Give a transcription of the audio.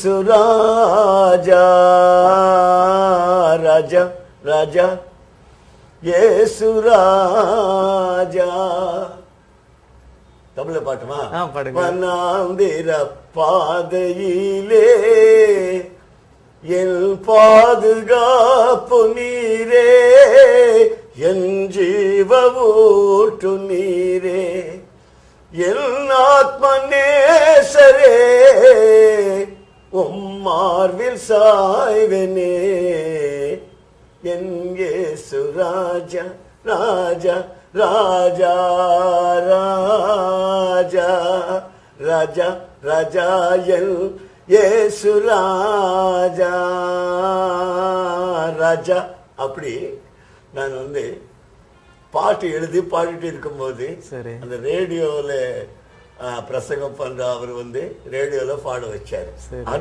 சுராஜா ராஜா ராஜா ஏசு ராஜா. தமிழ பாட்டுமா? வனாந்திர பாதையிலே என் பாதுகாப்பு நீரே, என் ஜீவ ஊற்று நீரே, என் ஆத்ம நேசரே, உம்மார்வில் சாய்வனே, என் இயேசு ராஜா ராஜா ராஜா ராஜா ராஜா ராஜா என் இயேசு ராஜா ராஜா. அப்படி நான் பாட்டு எழுதி பாடிட்டு இருக்கும்போது அந்த ரேடியோல பிரசங்கம் பண்ற அவர் ரேடியோல பாட வச்சாரு.